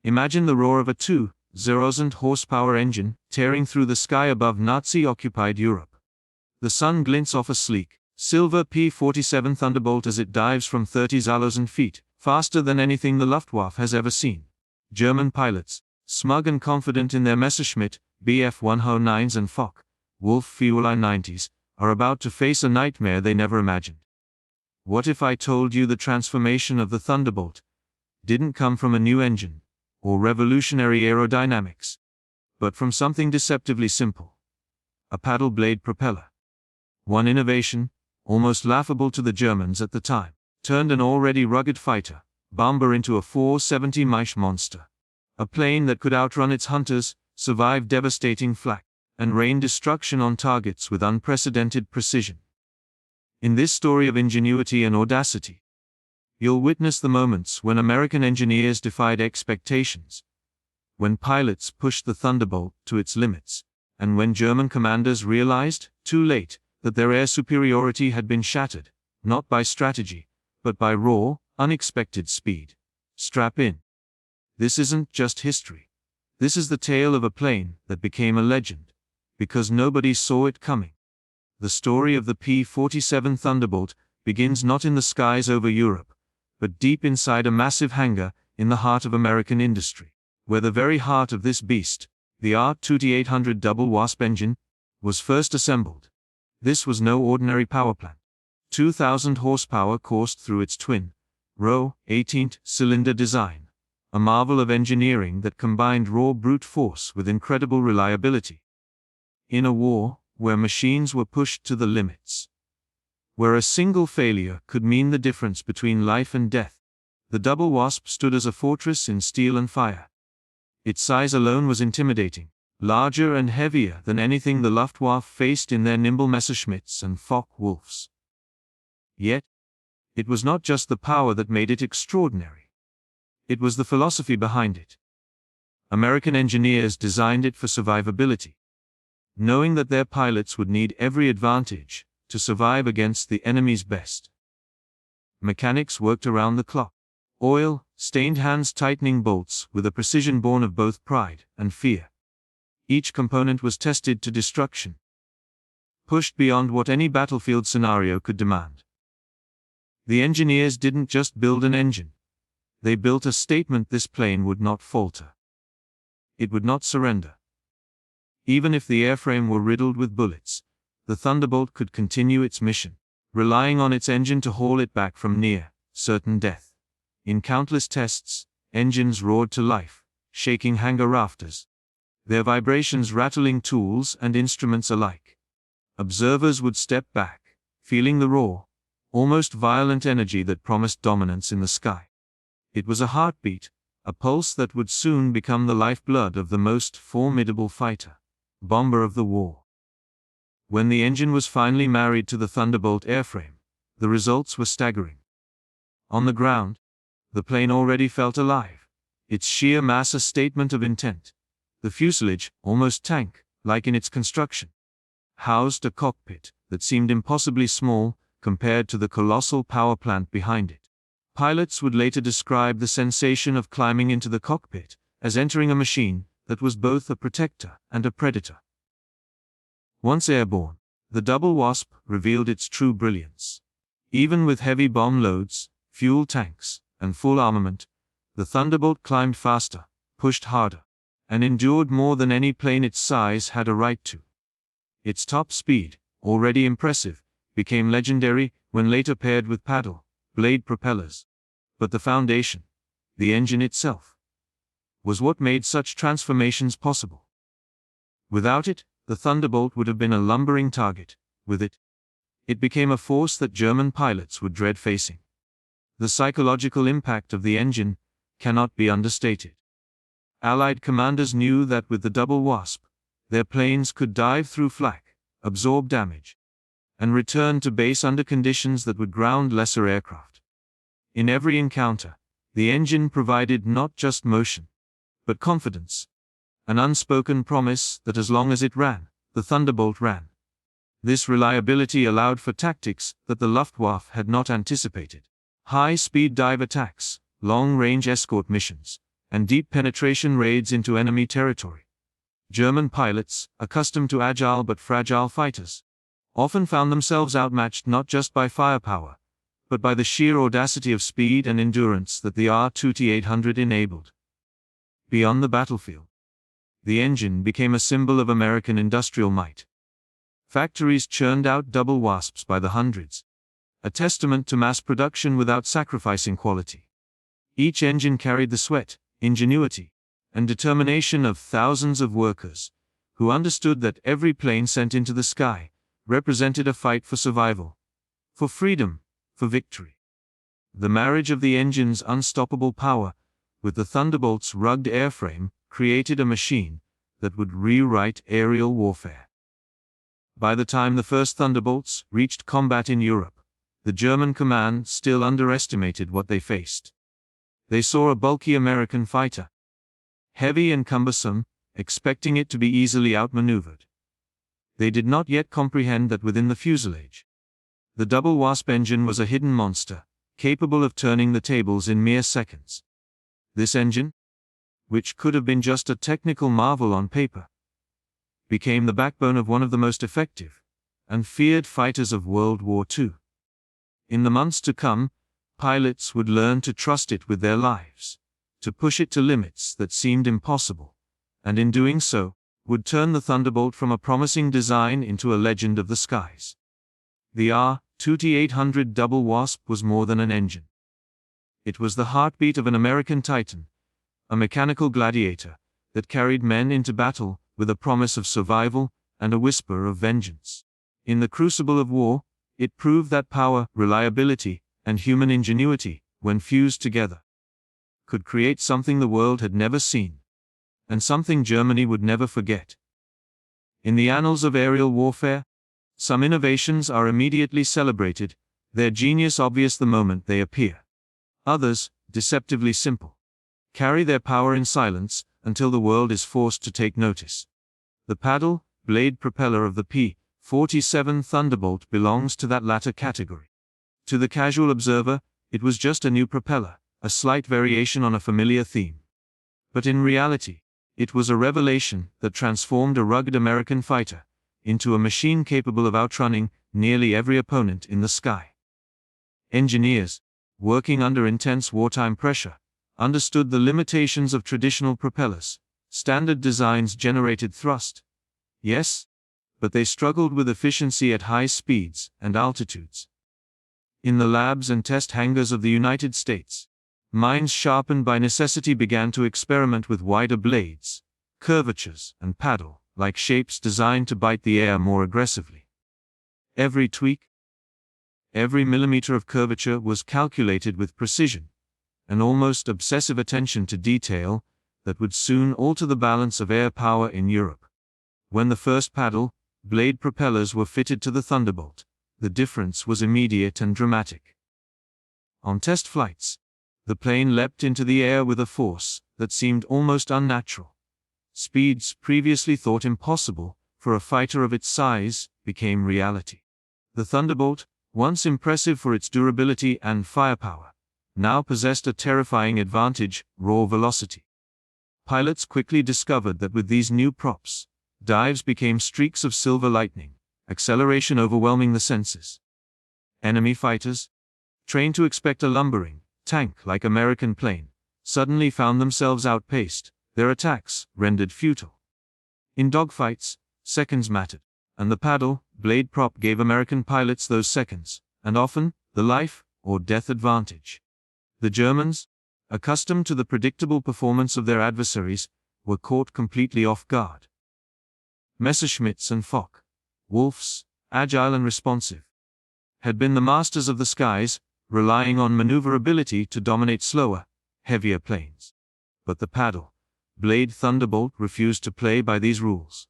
Imagine the roar of a 2,000 horsepower engine tearing through the sky above Nazi-occupied Europe. The sun glints off a sleek, silver P-47 Thunderbolt as it dives from 30,000 feet, faster than anything the Luftwaffe has ever seen. German pilots, smug and confident in their Messerschmitt, Bf-109s and Focke-Wulf Fuel I-90s, are about to face a nightmare they never imagined. What if I told you the transformation of the Thunderbolt didn't come from a new engine or revolutionary aerodynamics, but from something deceptively simple? A paddle blade propeller. One innovation, almost laughable to the Germans at the time, turned an already rugged fighter bomber into a 470 Mach monster. A plane that could outrun its hunters, survive devastating flak, and rain destruction on targets with unprecedented precision. In this story of ingenuity and audacity, you'll witness the moments when American engineers defied expectations, when pilots pushed the Thunderbolt to its limits, and when German commanders realized, too late, that their air superiority had been shattered, not by strategy, but by raw, unexpected speed. Strap in. This isn't just history. This is the tale of a plane that became a legend, because nobody saw it coming. The story of the P-47 Thunderbolt begins not in the skies over Europe, but deep inside a massive hangar in the heart of American industry, where the very heart of this beast, the RT-800 double wasp engine, was first assembled. This was no ordinary power plant. 2,000 horsepower coursed through its twin-row, 18-cylinder design, a marvel of engineering that combined raw brute force with incredible reliability. In a war where machines were pushed to the limits, where a single failure could mean the difference between life and death, the double wasp stood as a fortress in steel and fire. Its size alone was intimidating, larger and heavier than anything the Luftwaffe faced in their nimble Messerschmitts and Focke-Wulfs. Yet, it was not just the power that made it extraordinary. It was the philosophy behind it. American engineers designed it for survivability, knowing that their pilots would need every advantage to survive against the enemy's best. Mechanics worked around the clock, oil-stained hands tightening bolts with a precision born of both pride and fear. Each component was tested to destruction, pushed beyond what any battlefield scenario could demand. The engineers didn't just build an engine. They built a statement: this plane would not falter. It would not surrender. Even if the airframe were riddled with bullets, the Thunderbolt could continue its mission, relying on its engine to haul it back from near certain death. In countless tests, engines roared to life, shaking hangar rafters, their vibrations rattling tools and instruments alike. Observers would step back, feeling the raw, almost violent energy that promised dominance in the sky. It was a heartbeat, a pulse that would soon become the lifeblood of the most formidable fighter, bomber of the war. When the engine was finally married to the Thunderbolt airframe, the results were staggering. On the ground, the plane already felt alive, its sheer mass a statement of intent. The fuselage, almost tank-like in its construction, housed a cockpit that seemed impossibly small compared to the colossal power plant behind it. Pilots would later describe the sensation of climbing into the cockpit as entering a machine that was both a protector and a predator. Once airborne, the double wasp revealed its true brilliance. Even with heavy bomb loads, fuel tanks, and full armament, the Thunderbolt climbed faster, pushed harder, and endured more than any plane its size had a right to. Its top speed, already impressive, became legendary when later paired with paddle-blade propellers. But the foundation, the engine itself, was what made such transformations possible. Without it, the Thunderbolt would have been a lumbering target. With it, it became a force that German pilots would dread facing. The psychological impact of the engine cannot be understated. Allied commanders knew that with the double wasp, their planes could dive through flak, absorb damage, and return to base under conditions that would ground lesser aircraft. In every encounter, the engine provided not just motion, but confidence, an unspoken promise that as long as it ran, the Thunderbolt ran. This reliability allowed for tactics that the Luftwaffe had not anticipated. High-speed dive attacks, long-range escort missions, and deep penetration raids into enemy territory. German pilots, accustomed to agile but fragile fighters, often found themselves outmatched not just by firepower, but by the sheer audacity of speed and endurance that the R-2800 enabled. Beyond the battlefield, the engine became a symbol of American industrial might. Factories churned out double wasps by the hundreds, a testament to mass production without sacrificing quality. Each engine carried the sweat, ingenuity, and determination of thousands of workers, who understood that every plane sent into the sky represented a fight for survival, for freedom, for victory. The marriage of the engine's unstoppable power with the Thunderbolt's rugged airframe created a machine that would rewrite aerial warfare. By the time the first Thunderbolts reached combat in Europe, the German command still underestimated what they faced. They saw a bulky American fighter, heavy and cumbersome, expecting it to be easily outmaneuvered. They did not yet comprehend that within the fuselage, the double wasp engine was a hidden monster, capable of turning the tables in mere seconds. This engine, which could have been just a technical marvel on paper, became the backbone of one of the most effective and feared fighters of World War II. In the months to come, pilots would learn to trust it with their lives, to push it to limits that seemed impossible, and in doing so, would turn the Thunderbolt from a promising design into a legend of the skies. The R-2800 Double Wasp was more than an engine. It was the heartbeat of an American titan, a mechanical gladiator that carried men into battle with a promise of survival and a whisper of vengeance. In the crucible of war, it proved that power, reliability, and human ingenuity, when fused together, could create something the world had never seen, and something Germany would never forget. In the annals of aerial warfare, some innovations are immediately celebrated, their genius obvious the moment they appear. Others, deceptively simple, carry their power in silence until the world is forced to take notice. The paddle, blade propeller of the P-47 Thunderbolt belongs to that latter category. To the casual observer, it was just a new propeller, a slight variation on a familiar theme. But in reality, it was a revelation that transformed a rugged American fighter into a machine capable of outrunning nearly every opponent in the sky. Engineers, working under intense wartime pressure, understood the limitations of traditional propellers. Standard designs generated thrust, yes, but they struggled with efficiency at high speeds and altitudes. In the labs and test hangars of the United States, minds sharpened by necessity began to experiment with wider blades, curvatures, and paddle-like shapes designed to bite the air more aggressively. Every tweak, every millimeter of curvature was calculated with precision, an almost obsessive attention to detail that would soon alter the balance of air power in Europe. When the first paddle, blade propellers were fitted to the Thunderbolt, the difference was immediate and dramatic. On test flights, the plane leapt into the air with a force that seemed almost unnatural. Speeds previously thought impossible for a fighter of its size became reality. The Thunderbolt, once impressive for its durability and firepower, now possessed a terrifying advantage: raw velocity. Pilots quickly discovered that with these new props, dives became streaks of silver lightning, acceleration overwhelming the senses. Enemy fighters, trained to expect a lumbering, tank-like American plane, suddenly found themselves outpaced, their attacks rendered futile. In dogfights, seconds mattered, and the paddle, blade prop gave American pilots those seconds, and often, the life or death advantage. The Germans, accustomed to the predictable performance of their adversaries, were caught completely off guard. Messerschmitts and Foch, Wolfs, agile and responsive, had been the masters of the skies, relying on maneuverability to dominate slower, heavier planes. But the paddle, blade Thunderbolt refused to play by these rules.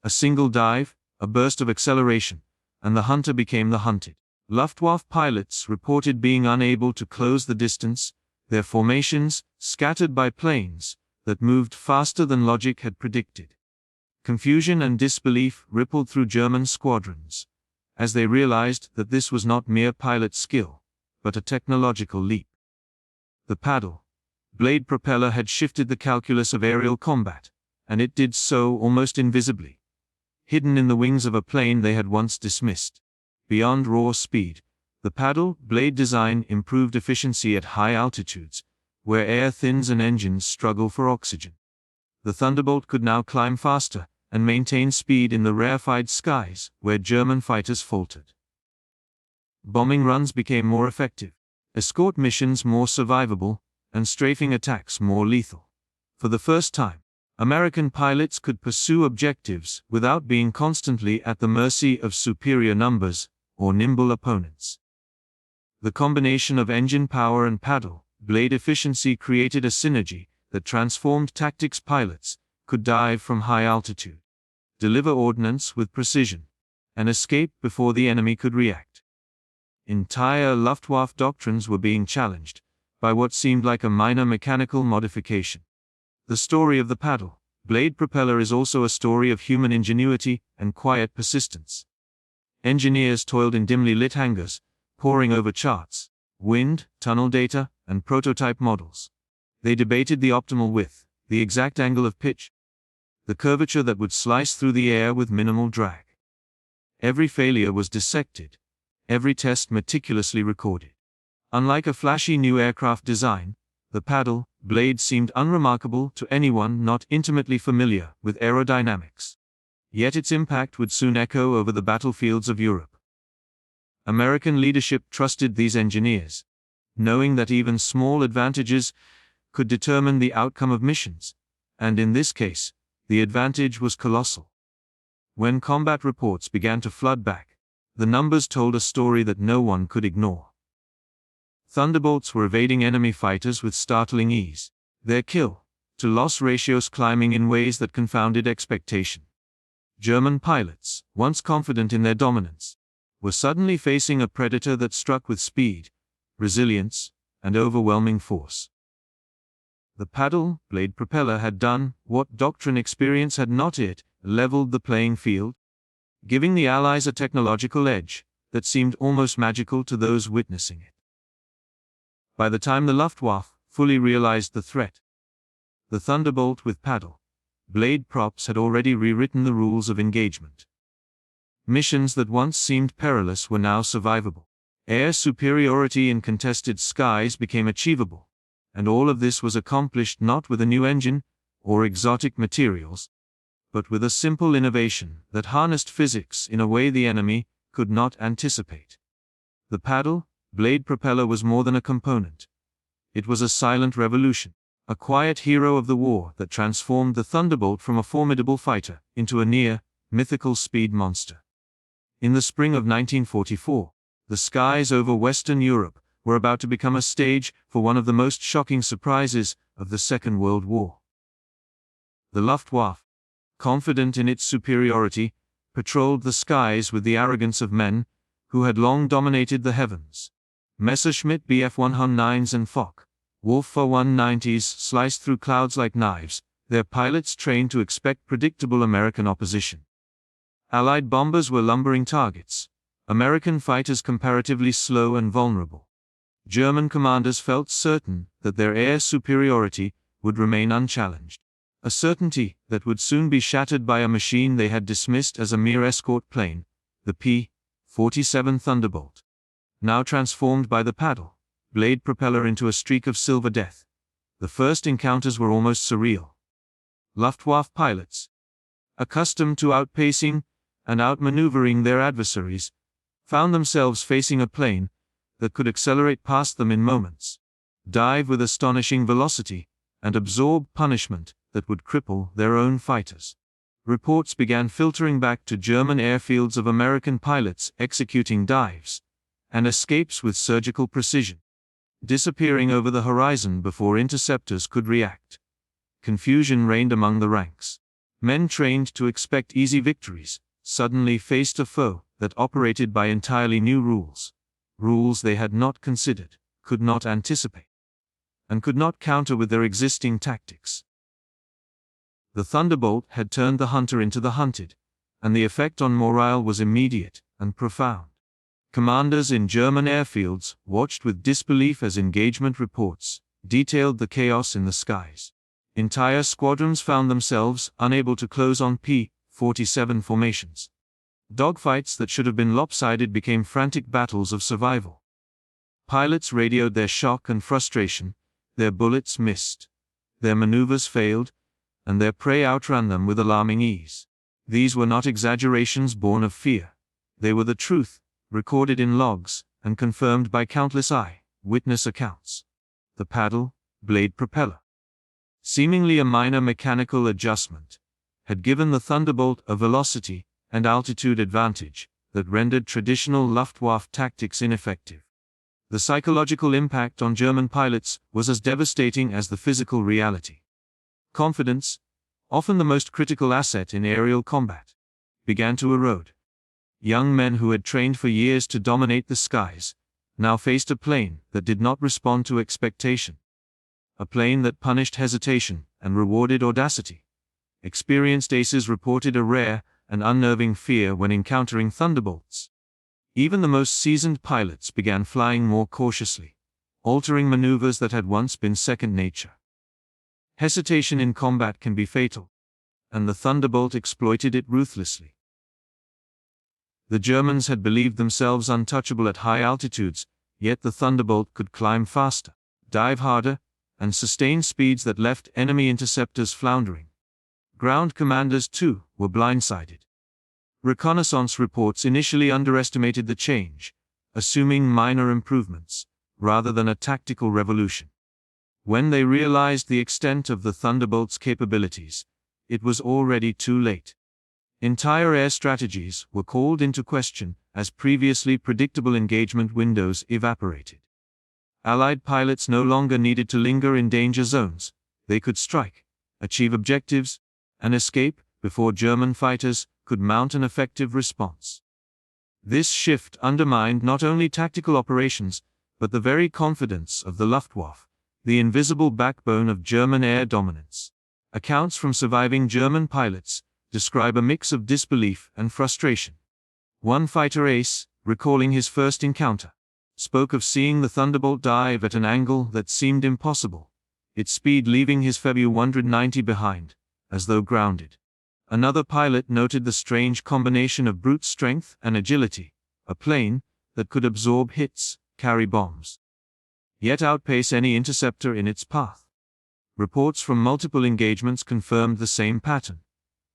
A single dive, a burst of acceleration, and the hunter became the hunted. Luftwaffe pilots reported being unable to close the distance, their formations scattered by planes that moved faster than logic had predicted. Confusion and disbelief rippled through German squadrons, as they realized that this was not mere pilot skill, but a technological leap. The paddle, Blade propeller had shifted the calculus of aerial combat, and it did so almost invisibly. Hidden in the wings of a plane they had once dismissed. Beyond raw speed, the paddle blade design improved efficiency at high altitudes, where air thins and engines struggle for oxygen. The Thunderbolt could now climb faster and maintain speed in the rarefied skies where German fighters faltered. Bombing runs became more effective, escort missions more survivable, and strafing attacks more lethal. For the first time, American pilots could pursue objectives without being constantly at the mercy of superior numbers or nimble opponents. The combination of engine power and paddle blade efficiency created a synergy that transformed tactics. Pilots could dive from high altitude, deliver ordnance with precision, and escape before the enemy could react. Entire Luftwaffe doctrines were being challenged by what seemed like a minor mechanical modification. The story of the paddle blade propeller is also a story of human ingenuity and quiet persistence. Engineers toiled in dimly lit hangars, poring over charts, wind, tunnel data, and prototype models. They debated the optimal width, the exact angle of pitch, the curvature that would slice through the air with minimal drag. Every failure was dissected, every test meticulously recorded. Unlike a flashy new aircraft design, the paddle blade seemed unremarkable to anyone not intimately familiar with aerodynamics. Yet its impact would soon echo over the battlefields of Europe. American leadership trusted these engineers, knowing that even small advantages could determine the outcome of missions, and in this case, the advantage was colossal. When combat reports began to flood back, the numbers told a story that no one could ignore. Thunderbolts were evading enemy fighters with startling ease, their kill-to-loss ratios climbing in ways that confounded expectation. German pilots, once confident in their dominance, were suddenly facing a predator that struck with speed, resilience, and overwhelming force. The paddle blade propeller had done what doctrine experience had not yet: leveled the playing field, giving the Allies a technological edge that seemed almost magical to those witnessing it. By the time the Luftwaffe fully realized the threat, the Thunderbolt with paddle blade props had already rewritten the rules of engagement. Missions that once seemed perilous were now survivable. Air superiority in contested skies became achievable, and all of this was accomplished not with a new engine or exotic materials, but with a simple innovation that harnessed physics in a way the enemy could not anticipate. The paddle blade propeller was more than a component. It was a silent revolution, a quiet hero of the war that transformed the Thunderbolt from a formidable fighter into a near-mythical speed monster. In the spring of 1944, the skies over Western Europe were about to become a stage for one of the most shocking surprises of the Second World War. The Luftwaffe, confident in its superiority, patrolled the skies with the arrogance of men who had long dominated the heavens. Messerschmitt Bf-109s and Focke-Wulf 190s sliced through clouds like knives, their pilots trained to expect predictable American opposition. Allied bombers were lumbering targets, American fighters comparatively slow and vulnerable. German commanders felt certain that their air superiority would remain unchallenged, a certainty that would soon be shattered by a machine they had dismissed as a mere escort plane, the P-47 Thunderbolt. Now transformed by the paddle blade propeller into a streak of silver death, the first encounters were almost surreal. Luftwaffe pilots, accustomed to outpacing and outmaneuvering their adversaries, found themselves facing a plane that could accelerate past them in moments, dive with astonishing velocity, and absorb punishment that would cripple their own fighters. Reports began filtering back to German airfields of American pilots executing dives and escapes with surgical precision, disappearing over the horizon before interceptors could react. Confusion reigned among the ranks. Men trained to expect easy victories suddenly faced a foe that operated by entirely new rules, rules they had not considered, could not anticipate, and could not counter with their existing tactics. The Thunderbolt had turned the hunter into the hunted, and the effect on morale was immediate and profound. Commanders in German airfields watched with disbelief as engagement reports detailed the chaos in the skies. Entire squadrons found themselves unable to close on P-47 formations. Dogfights that should have been lopsided became frantic battles of survival. Pilots radioed their shock and frustration, their bullets missed, their maneuvers failed, and their prey outran them with alarming ease. These were not exaggerations born of fear. They were the truth, recorded in logs, and confirmed by countless eye-witness accounts. The paddle, blade propeller, seemingly a minor mechanical adjustment, had given the Thunderbolt a velocity and altitude advantage that rendered traditional Luftwaffe tactics ineffective. The psychological impact on German pilots was as devastating as the physical reality. Confidence, often the most critical asset in aerial combat, began to erode. Young men who had trained for years to dominate the skies now faced a plane that did not respond to expectation. A plane that punished hesitation and rewarded audacity. Experienced aces reported a rare and unnerving fear when encountering thunderbolts. Even the most seasoned pilots began flying more cautiously, altering maneuvers that had once been second nature. Hesitation in combat can be fatal, and the Thunderbolt exploited it ruthlessly. The Germans had believed themselves untouchable at high altitudes, yet the Thunderbolt could climb faster, dive harder, and sustain speeds that left enemy interceptors floundering. Ground commanders, too, were blindsided. Reconnaissance reports initially underestimated the change, assuming minor improvements, rather than a tactical revolution. When they realized the extent of the Thunderbolt's capabilities, it was already too late. Entire air strategies were called into question as previously predictable engagement windows evaporated. Allied pilots no longer needed to linger in danger zones. They could strike, achieve objectives, and escape before German fighters could mount an effective response. This shift undermined not only tactical operations, but the very confidence of the Luftwaffe, the invisible backbone of German air dominance. Accounts from surviving German pilots describe a mix of disbelief and frustration. One fighter ace, recalling his first encounter, spoke of seeing the Thunderbolt dive at an angle that seemed impossible, its speed leaving his Febu 190 behind, as though grounded. Another pilot noted the strange combination of brute strength and agility, a plane that could absorb hits, carry bombs, yet outpace any interceptor in its path. Reports from multiple engagements confirmed the same pattern,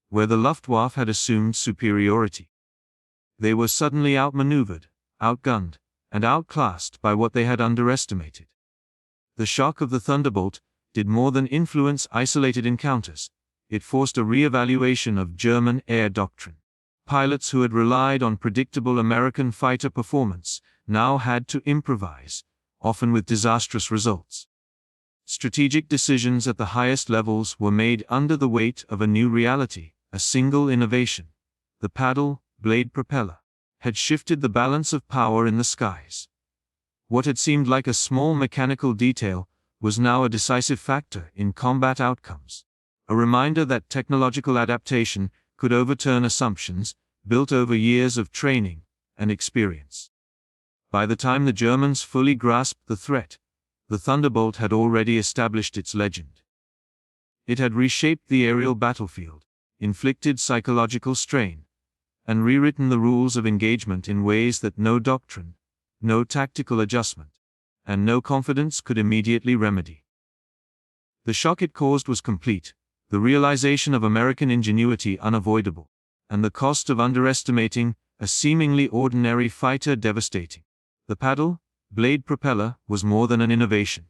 where the Luftwaffe had assumed superiority. They were suddenly outmaneuvered, outgunned, and outclassed by what they had underestimated. The shock of the Thunderbolt did more than influence isolated encounters. It forced a re-evaluation of German air doctrine. Pilots who had relied on predictable American fighter performance now had to improvise, often with disastrous results. Strategic decisions at the highest levels were made under the weight of a new reality. A single innovation, the paddle, blade propeller, had shifted the balance of power in the skies. What had seemed like a small mechanical detail was now a decisive factor in combat outcomes. A reminder that technological adaptation could overturn assumptions built over years of training and experience. By the time the Germans fully grasped the threat, the Thunderbolt had already established its legend. It had reshaped the aerial battlefield, inflicted psychological strain, and rewritten the rules of engagement in ways that no doctrine, no tactical adjustment, and no confidence could immediately remedy. The shock it caused was complete, the realization of American ingenuity unavoidable, and the cost of underestimating a seemingly ordinary fighter devastating. The paddle, blade propeller was more than an innovation.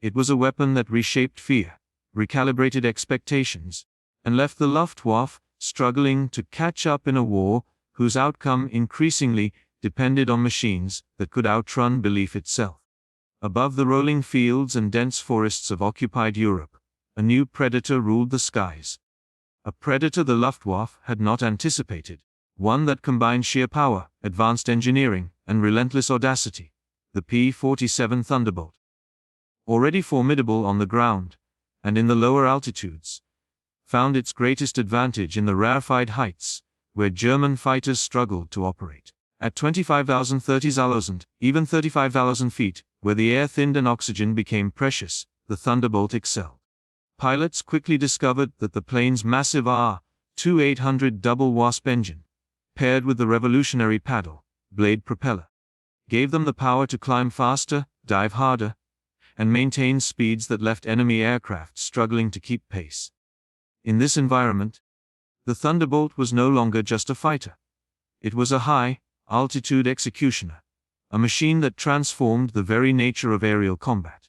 It was a weapon that reshaped fear, recalibrated expectations, and left the Luftwaffe struggling to catch up in a war whose outcome increasingly depended on machines that could outrun belief itself. Above the rolling fields and dense forests of occupied Europe, a new predator ruled the skies. A predator the Luftwaffe had not anticipated, one that combined sheer power, advanced engineering, and relentless audacity, the P-47 Thunderbolt. Already formidable on the ground, and in the lower altitudes, found its greatest advantage in the rarefied heights, where German fighters struggled to operate. At 25,000, 30,000, even 35,000 feet, where the air thinned and oxygen became precious, the Thunderbolt excelled. Pilots quickly discovered that the plane's massive R-2800 double Wasp engine, paired with the revolutionary paddle blade propeller, gave them the power to climb faster, dive harder, and maintain speeds that left enemy aircraft struggling to keep pace. In this environment, the Thunderbolt was no longer just a fighter. It was a high-altitude executioner, a machine that transformed the very nature of aerial combat.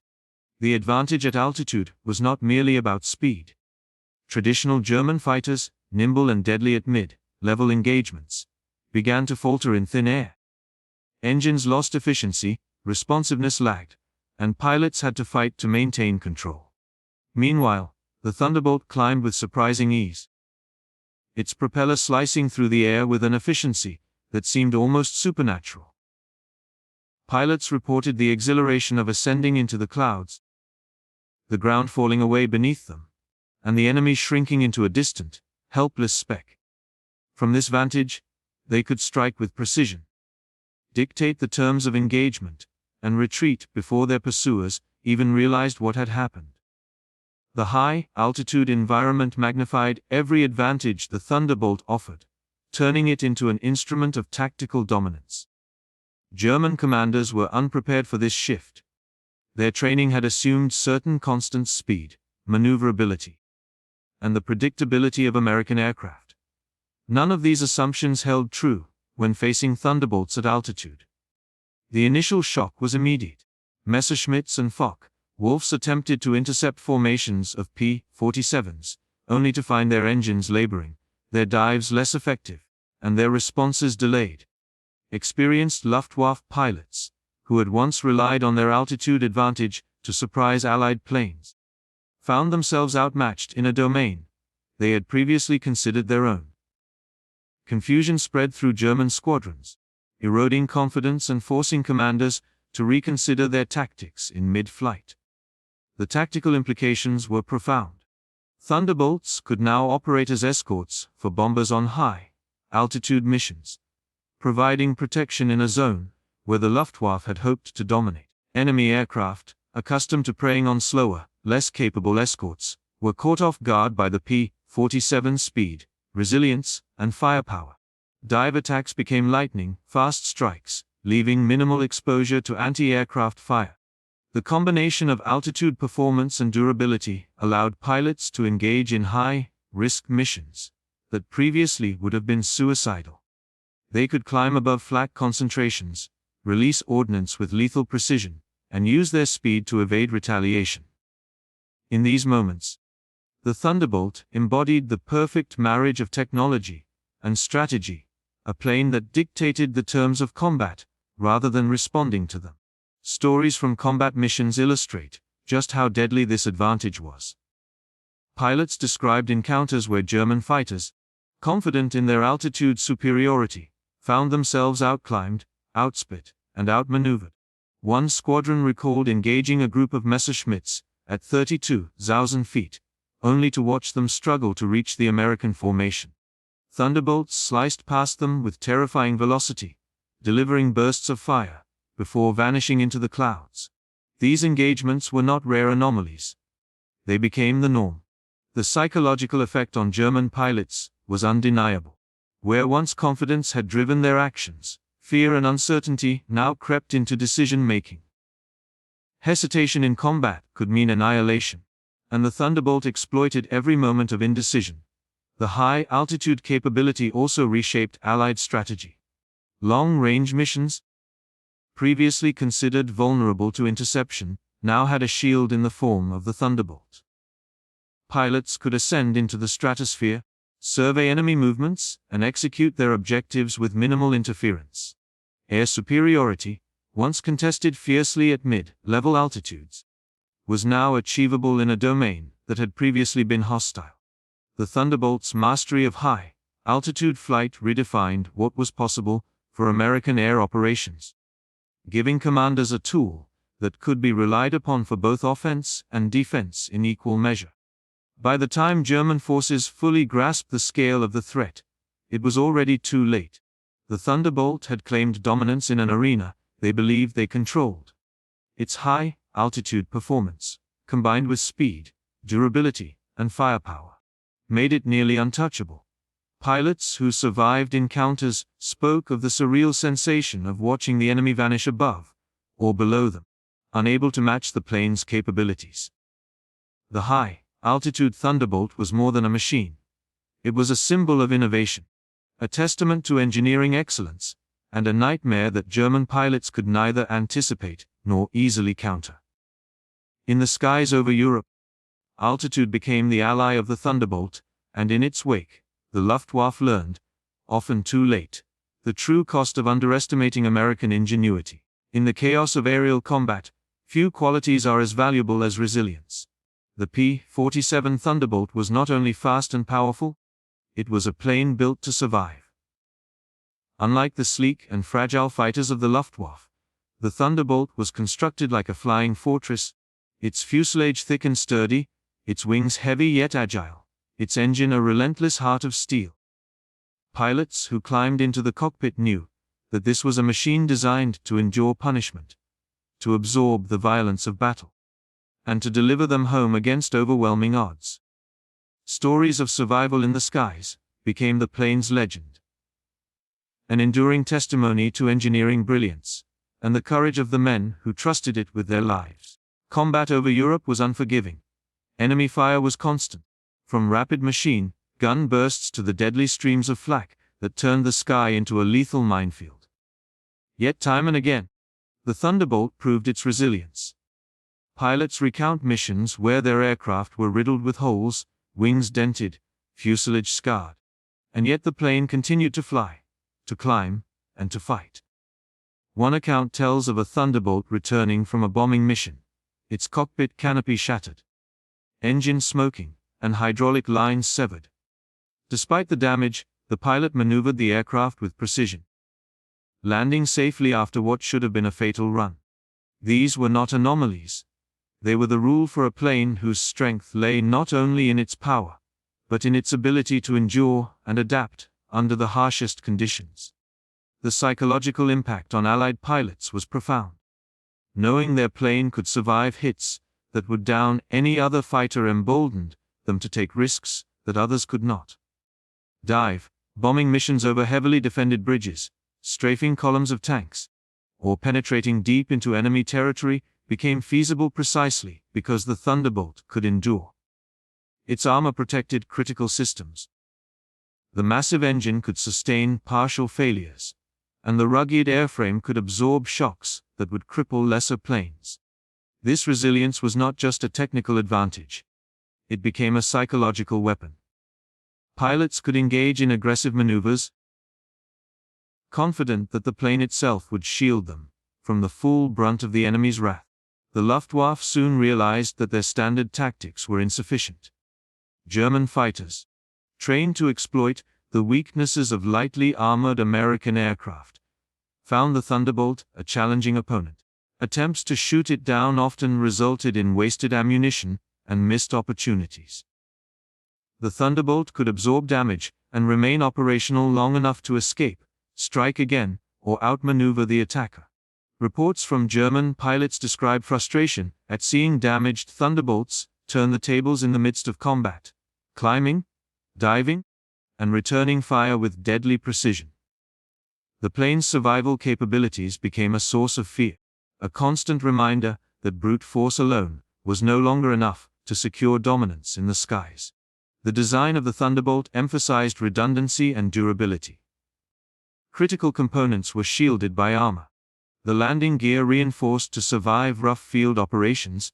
The advantage at altitude was not merely about speed. Traditional German fighters, nimble and deadly at mid-level engagements, began to falter in thin air. Engines lost efficiency, responsiveness lagged, and pilots had to fight to maintain control. Meanwhile, the Thunderbolt climbed with surprising ease, its propeller slicing through the air with an efficiency that seemed almost supernatural. Pilots reported the exhilaration of ascending into the clouds, the ground falling away beneath them, and the enemy shrinking into a distant, helpless speck. From this vantage, they could strike with precision, dictate the terms of engagement, and retreat before their pursuers even realized what had happened. The high-altitude environment magnified every advantage the Thunderbolt offered, turning it into an instrument of tactical dominance. German commanders were unprepared for this shift. Their training had assumed certain constant speed, maneuverability, and the predictability of American aircraft. None of these assumptions held true when facing Thunderbolts at altitude. The initial shock was immediate. Messerschmitts and Focke-Wulfs attempted to intercept formations of P-47s, only to find their engines laboring, their dives less effective, and their responses delayed. Experienced Luftwaffe pilots, who had once relied on their altitude advantage to surprise Allied planes, found themselves outmatched in a domain they had previously considered their own. Confusion spread through German squadrons, eroding confidence and forcing commanders to reconsider their tactics in mid-flight. The tactical implications were profound. Thunderbolts could now operate as escorts for bombers on high-altitude missions, providing protection in a zone where the Luftwaffe had hoped to dominate. Enemy aircraft, accustomed to preying on slower, less capable escorts, were caught off guard by the P-47's speed, resilience, and firepower. Dive attacks became lightning-fast strikes, leaving minimal exposure to anti-aircraft fire. The combination of altitude performance and durability allowed pilots to engage in high-risk missions that previously would have been suicidal. They could climb above flak concentrations, release ordnance with lethal precision, and use their speed to evade retaliation. In these moments, the Thunderbolt embodied the perfect marriage of technology and strategy, a plane that dictated the terms of combat rather than responding to them. Stories from combat missions illustrate just how deadly this advantage was. Pilots described encounters where German fighters, confident in their altitude superiority, found themselves outclimbed, outspit, and outmaneuvered. One squadron recalled engaging a group of Messerschmitts at 32,000 feet, only to watch them struggle to reach the American formation. Thunderbolts sliced past them with terrifying velocity, delivering bursts of fire before vanishing into the clouds. These engagements were not rare anomalies. They became the norm. The psychological effect on German pilots was undeniable. Where once confidence had driven their actions, fear and uncertainty now crept into decision-making. Hesitation in combat could mean annihilation, and the Thunderbolt exploited every moment of indecision. The high-altitude capability also reshaped Allied strategy. Long-range missions, previously considered vulnerable to interception, now had a shield in the form of the Thunderbolt. Pilots could ascend into the stratosphere, survey enemy movements, and execute their objectives with minimal interference. Air superiority, once contested fiercely at mid-level altitudes, was now achievable in a domain that had previously been hostile. The Thunderbolt's mastery of high-altitude flight redefined what was possible for American air operations, giving commanders a tool that could be relied upon for both offense and defense in equal measure. By the time German forces fully grasped the scale of the threat, it was already too late. The Thunderbolt had claimed dominance in an arena they believed they controlled. Its high-altitude performance, combined with speed, durability, and firepower, made it nearly untouchable. Pilots who survived encounters spoke of the surreal sensation of watching the enemy vanish above or below them, unable to match the plane's capabilities. The high-altitude Thunderbolt was more than a machine. It was a symbol of innovation, a testament to engineering excellence, and a nightmare that German pilots could neither anticipate nor easily counter. In the skies over Europe, altitude became the ally of the Thunderbolt, and in its wake, the Luftwaffe learned, often too late, the true cost of underestimating American ingenuity. In the chaos of aerial combat, few qualities are as valuable as resilience. The P-47 Thunderbolt was not only fast and powerful, it was a plane built to survive. Unlike the sleek and fragile fighters of the Luftwaffe, the Thunderbolt was constructed like a flying fortress, its fuselage thick and sturdy, its wings heavy yet agile, its engine a relentless heart of steel. Pilots who climbed into the cockpit knew that this was a machine designed to endure punishment, to absorb the violence of battle, and to deliver them home against overwhelming odds. Stories of survival in the skies became the plane's legend, an enduring testimony to engineering brilliance and the courage of the men who trusted it with their lives. Combat over Europe was unforgiving. Enemy fire was constant, from rapid machine gun bursts to the deadly streams of flak that turned the sky into a lethal minefield. Yet time and again, the Thunderbolt proved its resilience. Pilots recount missions where their aircraft were riddled with holes, wings dented, fuselage scarred, and yet the plane continued to fly, to climb, and to fight. One account tells of a Thunderbolt returning from a bombing mission, its cockpit canopy shattered, engine smoking, and hydraulic lines severed. Despite the damage, the pilot maneuvered the aircraft with precision, landing safely after what should have been a fatal run. These were not anomalies. They were the rule for a plane whose strength lay not only in its power, but in its ability to endure and adapt under the harshest conditions. The psychological impact on Allied pilots was profound. Knowing their plane could survive hits that would down any other fighter emboldened them to take risks that others could not. Dive bombing missions over heavily defended bridges, strafing columns of tanks, or penetrating deep into enemy territory became feasible precisely because the Thunderbolt could endure. Its armor protected critical systems. The massive engine could sustain partial failures, and the rugged airframe could absorb shocks that would cripple lesser planes. This resilience was not just a technical advantage. It became a psychological weapon. Pilots could engage in aggressive maneuvers, confident that the plane itself would shield them from the full brunt of the enemy's wrath. The Luftwaffe soon realized that their standard tactics were insufficient. German fighters, trained to exploit the weaknesses of lightly armored American aircraft, found the Thunderbolt a challenging opponent. Attempts to shoot it down often resulted in wasted ammunition and missed opportunities. The Thunderbolt could absorb damage and remain operational long enough to escape, strike again, or outmaneuver the attacker. Reports from German pilots describe frustration at seeing damaged Thunderbolts turn the tables in the midst of combat, climbing, diving, and returning fire with deadly precision. The plane's survival capabilities became a source of fear, a constant reminder that brute force alone was no longer enough to secure dominance in the skies. The design of the Thunderbolt emphasized redundancy and durability. Critical components were shielded by armor, the landing gear reinforced to survive rough field operations,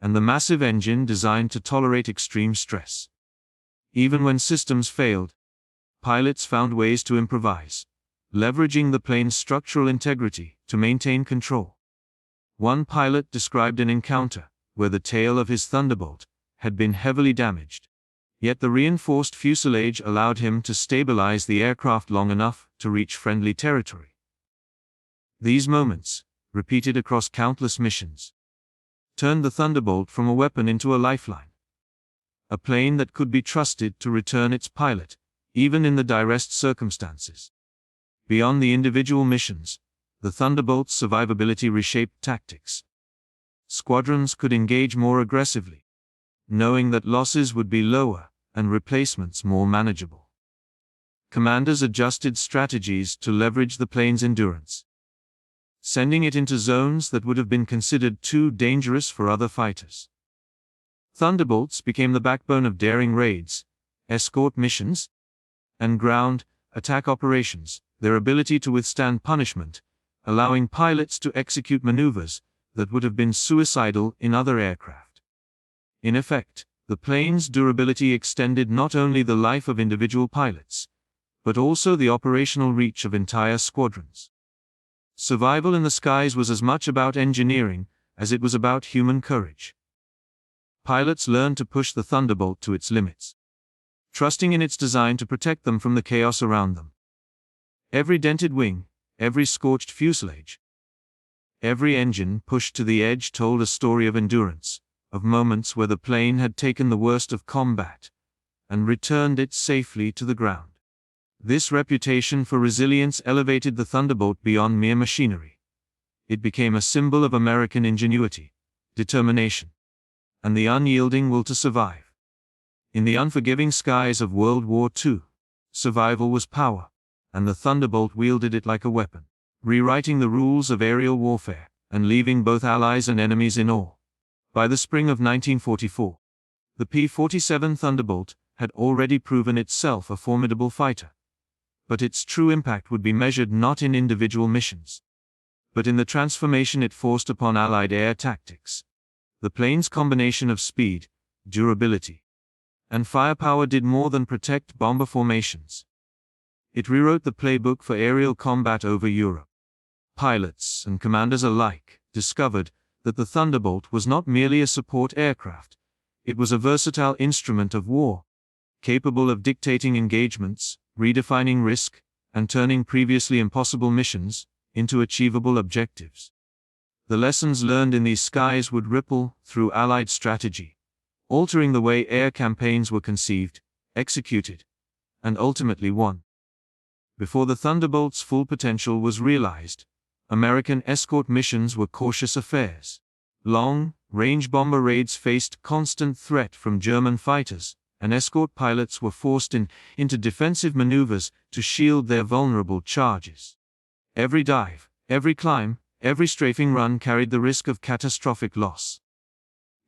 and the massive engine designed to tolerate extreme stress. Even when systems failed, pilots found ways to improvise, leveraging the plane's structural integrity to maintain control. One pilot described an encounter where the tail of his Thunderbolt had been heavily damaged, yet the reinforced fuselage allowed him to stabilize the aircraft long enough to reach friendly territory. These moments, repeated across countless missions, turned the Thunderbolt from a weapon into a lifeline. A plane that could be trusted to return its pilot, even in the direst circumstances. Beyond the individual missions, the Thunderbolt's survivability reshaped tactics. squadrons could engage more aggressively, knowing that losses would be lower and replacements more manageable. Commanders adjusted strategies to leverage the plane's endurance, sending it into zones that would have been considered too dangerous for other fighters. Thunderbolts became the backbone of daring raids, escort missions, and ground attack operations, their ability to withstand punishment, allowing pilots to execute maneuvers that would have been suicidal in other aircraft. In effect, the plane's durability extended not only the life of individual pilots, but also the operational reach of entire squadrons. Survival in the skies was as much about engineering as it was about human courage. Pilots learned to push the Thunderbolt to its limits, trusting in its design to protect them from the chaos around them. Every dented wing, every scorched fuselage, every engine pushed to the edge told a story of endurance, of moments where the plane had taken the worst of combat and returned it safely to the ground. This reputation for resilience elevated the Thunderbolt beyond mere machinery. It became a symbol of American ingenuity, determination, and the unyielding will to survive. In the unforgiving skies of World War II, survival was power, and the Thunderbolt wielded it like a weapon, rewriting the rules of aerial warfare and leaving both allies and enemies in awe. By the spring of 1944, the P-47 Thunderbolt had already proven itself a formidable fighter. But its true impact would be measured not in individual missions, but in the transformation it forced upon Allied air tactics. The plane's combination of speed, durability, and firepower did more than protect bomber formations. It rewrote the playbook for aerial combat over Europe. Pilots and commanders alike discovered that the Thunderbolt was not merely a support aircraft, it was a versatile instrument of war, capable of dictating engagements, redefining risk, and turning previously impossible missions into achievable objectives. The lessons learned in these skies would ripple through Allied strategy, altering the way air campaigns were conceived, executed, and ultimately won. Before the Thunderbolt's full potential was realized, American escort missions were cautious affairs. Long-range bomber raids faced constant threat from German fighters, and escort pilots were forced into defensive maneuvers to shield their vulnerable charges. Every dive, every climb, every strafing run carried the risk of catastrophic loss.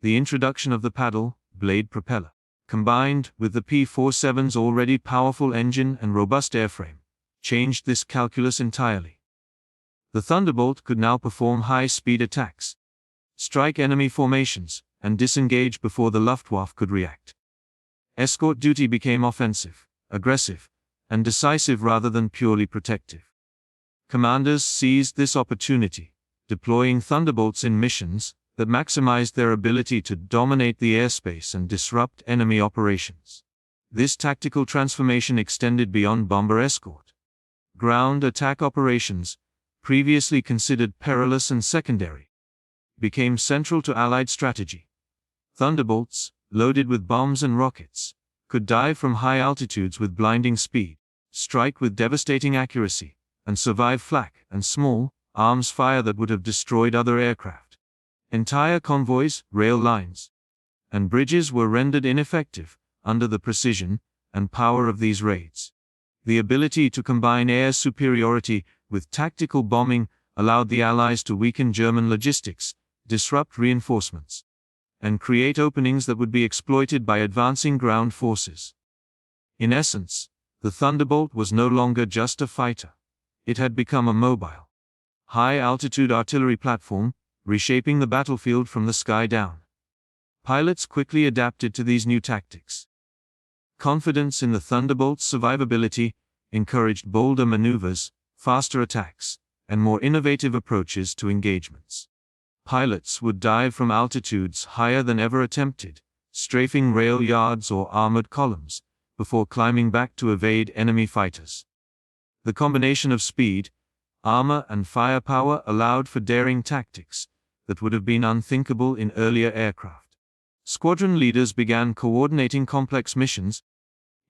The introduction of the paddle-blade propeller, combined with the P-47's already powerful engine and robust airframe, changed this calculus entirely. The Thunderbolt could now perform high-speed attacks, strike enemy formations, and disengage before the Luftwaffe could react. Escort duty became offensive, aggressive, and decisive rather than purely protective. Commanders seized this opportunity, deploying Thunderbolts in missions that maximized their ability to dominate the airspace and disrupt enemy operations. This tactical transformation extended beyond bomber escort. Ground attack operations, previously considered perilous and secondary, became central to Allied strategy. Thunderbolts, loaded with bombs and rockets, could dive from high altitudes with blinding speed, strike with devastating accuracy, and survive flak and small arms fire that would have destroyed other aircraft. Entire convoys, rail lines, and bridges were rendered ineffective under the precision and power of these raids. The ability to combine air superiority with tactical bombing allowed the Allies to weaken German logistics, disrupt reinforcements, and create openings that would be exploited by advancing ground forces. In essence, the Thunderbolt was no longer just a fighter. It had become a mobile, high-altitude artillery platform, reshaping the battlefield from the sky down. Pilots quickly adapted to these new tactics. Confidence in the Thunderbolt's survivability encouraged bolder maneuvers, faster attacks, and more innovative approaches to engagements. Pilots would dive from altitudes higher than ever attempted, strafing rail yards or armored columns, before climbing back to evade enemy fighters. The combination of speed, armor, and firepower allowed for daring tactics that would have been unthinkable in earlier aircraft. Squadron leaders began coordinating complex missions,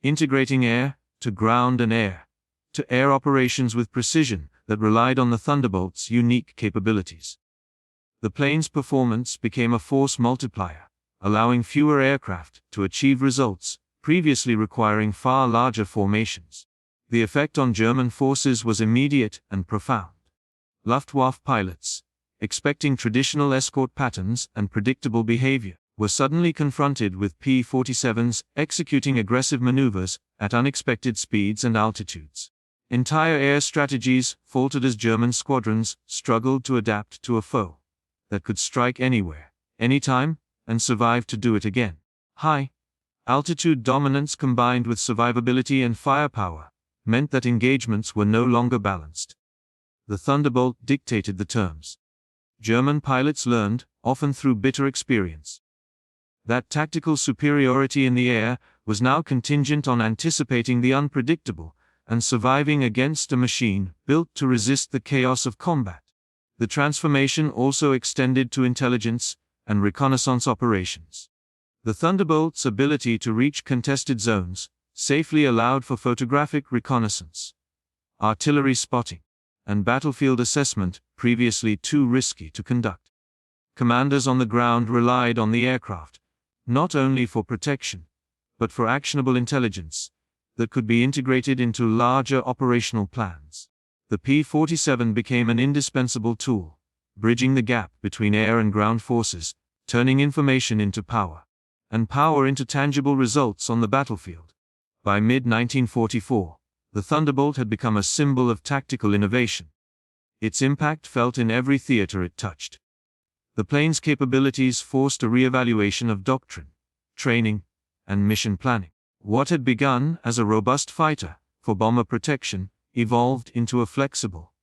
integrating air-to-ground and air-to-air operations with precision that relied on the Thunderbolt's unique capabilities. The plane's performance became a force multiplier, allowing fewer aircraft to achieve results previously requiring far larger formations. The effect on German forces was immediate and profound. Luftwaffe pilots, expecting traditional escort patterns and predictable behavior, were suddenly confronted with P-47s executing aggressive maneuvers at unexpected speeds and altitudes. Entire air strategies faltered as German squadrons struggled to adapt to a foe that could strike anywhere, anytime, and survive to do it again. High altitude dominance combined with survivability and firepower meant that engagements were no longer balanced. The Thunderbolt dictated the terms. German pilots learned, often through bitter experience, that tactical superiority in the air was now contingent on anticipating the unpredictable and surviving against a machine built to resist the chaos of combat. The transformation also extended to intelligence and reconnaissance operations. The Thunderbolt's ability to reach contested zones safely allowed for photographic reconnaissance, artillery spotting, and battlefield assessment previously too risky to conduct. Commanders on the ground relied on the aircraft, not only for protection, but for actionable intelligence that could be integrated into larger operational plans. The P-47 became an indispensable tool, bridging the gap between air and ground forces, turning information into power, and power into tangible results on the battlefield. By mid-1944, the Thunderbolt had become a symbol of tactical innovation. Its impact felt in every theater it touched. The plane's capabilities forced a re-evaluation of doctrine, training, and mission planning. What had begun as a robust fighter for bomber protection evolved into a flexible,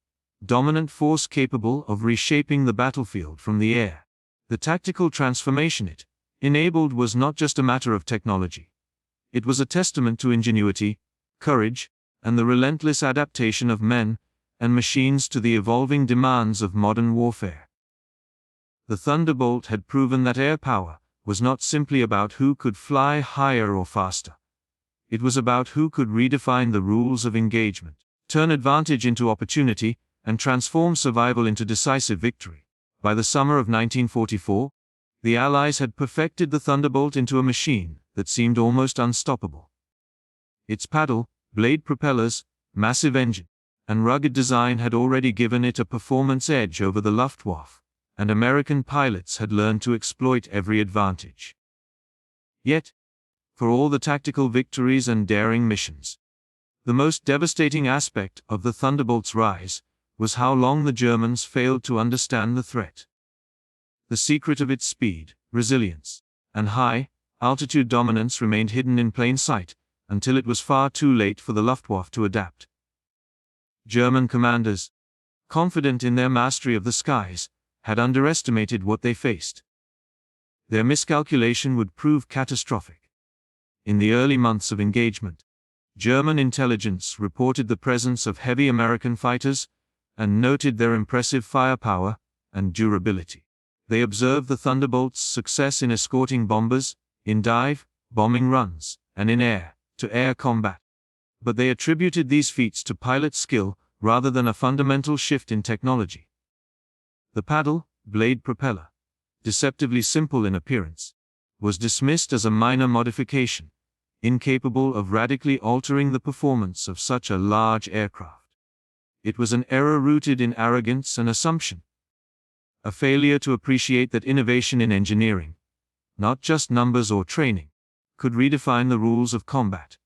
dominant force capable of reshaping the battlefield from the air. The tactical transformation it enabled was not just a matter of technology. It was a testament to ingenuity, courage, and the relentless adaptation of men and machines to the evolving demands of modern warfare. The Thunderbolt had proven that air power was not simply about who could fly higher or faster. It was about who could redefine the rules of engagement, turn advantage into opportunity, and transform survival into decisive victory. By the summer of 1944, the Allies had perfected the Thunderbolt into a machine that seemed almost unstoppable. Its paddle, blade propellers, massive engine, and rugged design had already given it a performance edge over the Luftwaffe, and American pilots had learned to exploit every advantage. Yet, for all the tactical victories and daring missions, the most devastating aspect of the Thunderbolt's rise was how long the Germans failed to understand the threat. The secret of its speed, resilience, and high-altitude dominance remained hidden in plain sight until it was far too late for the Luftwaffe to adapt. German commanders, confident in their mastery of the skies, had underestimated what they faced. Their miscalculation would prove catastrophic. In the early months of engagement, German intelligence reported the presence of heavy American fighters and noted their impressive firepower and durability. They observed the Thunderbolt's success in escorting bombers, in dive, bombing runs, and in air-to-air combat. But they attributed these feats to pilot skill rather than a fundamental shift in technology. The paddle, blade propeller, deceptively simple in appearance, was dismissed as a minor modification, incapable of radically altering the performance of such a large aircraft. It was an error rooted in arrogance and assumption, a failure to appreciate that innovation in engineering, not just numbers or training, could redefine the rules of combat.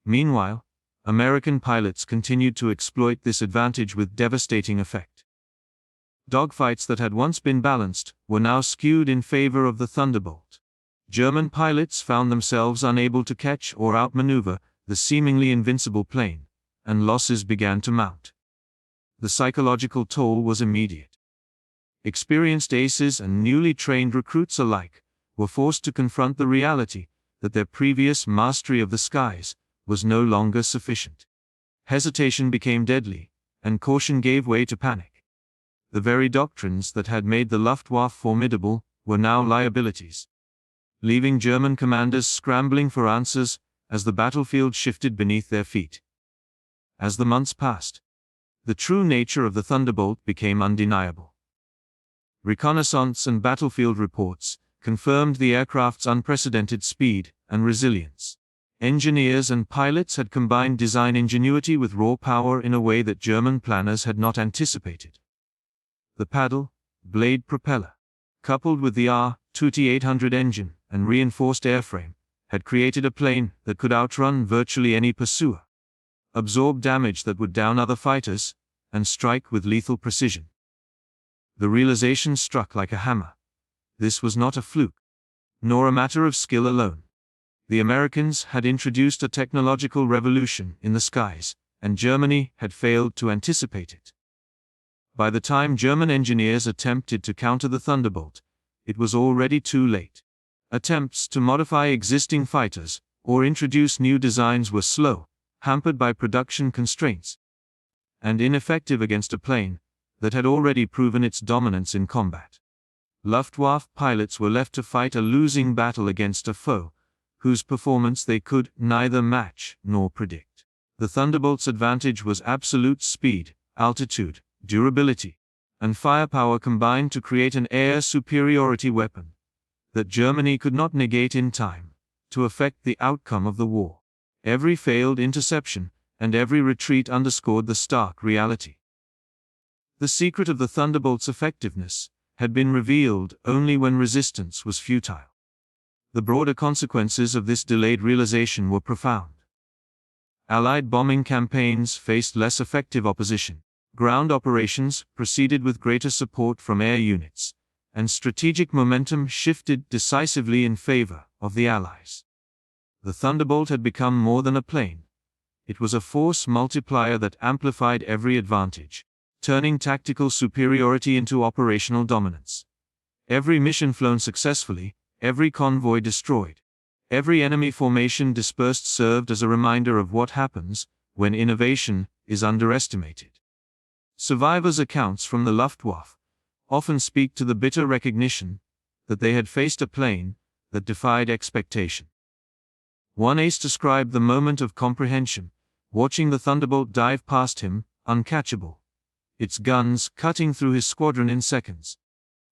Meanwhile, American pilots continued to exploit this advantage with devastating effect. Dogfights that had once been balanced were now skewed in favor of the Thunderbolt. German pilots found themselves unable to catch or outmaneuver the seemingly invincible plane, and losses began to mount. The psychological toll was immediate. Experienced aces and newly trained recruits alike were forced to confront the reality that their previous mastery of the skies was no longer sufficient. Hesitation became deadly, and caution gave way to panic. The very doctrines that had made the Luftwaffe formidable were now liabilities, leaving German commanders scrambling for answers as the battlefield shifted beneath their feet. As the months passed, the true nature of the Thunderbolt became undeniable. Reconnaissance and battlefield reports confirmed the aircraft's unprecedented speed and resilience. Engineers and pilots had combined design ingenuity with raw power in a way that German planners had not anticipated. The paddle, blade propeller, coupled with the R-2T800 engine and reinforced airframe, had created a plane that could outrun virtually any pursuer, absorb damage that would down other fighters, and strike with lethal precision. The realization struck like a hammer. This was not a fluke, nor a matter of skill alone. The Americans had introduced a technological revolution in the skies, and Germany had failed to anticipate it. By the time German engineers attempted to counter the Thunderbolt, it was already too late. Attempts to modify existing fighters or introduce new designs were slow, hampered by production constraints, and ineffective against a plane that had already proven its dominance in combat. Luftwaffe pilots were left to fight a losing battle against a foe whose performance they could neither match nor predict. The Thunderbolt's advantage was absolute speed, altitude, durability, and firepower combined to create an air superiority weapon that Germany could not negate in time to affect the outcome of the war. Every failed interception and every retreat underscored the stark reality. The secret of the Thunderbolt's effectiveness had been revealed only when resistance was futile. The broader consequences of this delayed realization were profound. Allied bombing campaigns faced less effective opposition. Ground operations proceeded with greater support from air units, and strategic momentum shifted decisively in favor of the Allies. The Thunderbolt had become more than a plane. It was a force multiplier that amplified every advantage, turning tactical superiority into operational dominance. Every mission flown successfully, every convoy destroyed, every enemy formation dispersed served as a reminder of what happens when innovation is underestimated. Survivors' accounts from the Luftwaffe often speak to the bitter recognition that they had faced a plane that defied expectation. One ace described the moment of comprehension, watching the Thunderbolt dive past him, uncatchable, its guns cutting through his squadron in seconds,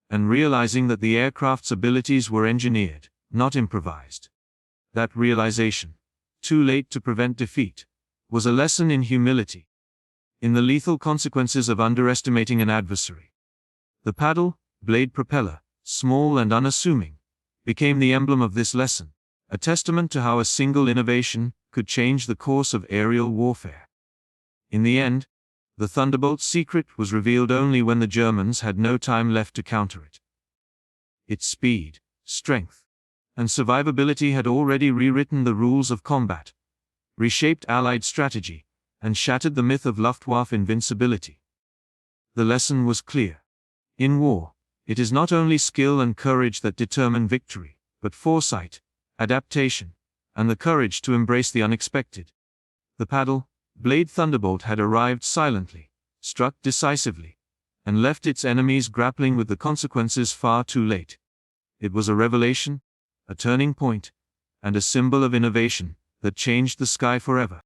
and realizing that the aircraft's abilities were engineered, not improvised. That realization, too late to prevent defeat, was a lesson in humility, in the lethal consequences of underestimating an adversary. The paddle, blade propeller, small and unassuming, became the emblem of this lesson, a testament to how a single innovation could change the course of aerial warfare. In the end, the Thunderbolt's secret was revealed only when the Germans had no time left to counter it. Its speed, strength, and survivability had already rewritten the rules of combat, reshaped Allied strategy, and shattered the myth of Luftwaffe invincibility. The lesson was clear. In war, it is not only skill and courage that determine victory, but foresight, adaptation, and the courage to embrace the unexpected. The paddle, blade Thunderbolt had arrived silently, struck decisively, and left its enemies grappling with the consequences far too late. It was a revelation, a turning point, and a symbol of innovation that changed the sky forever.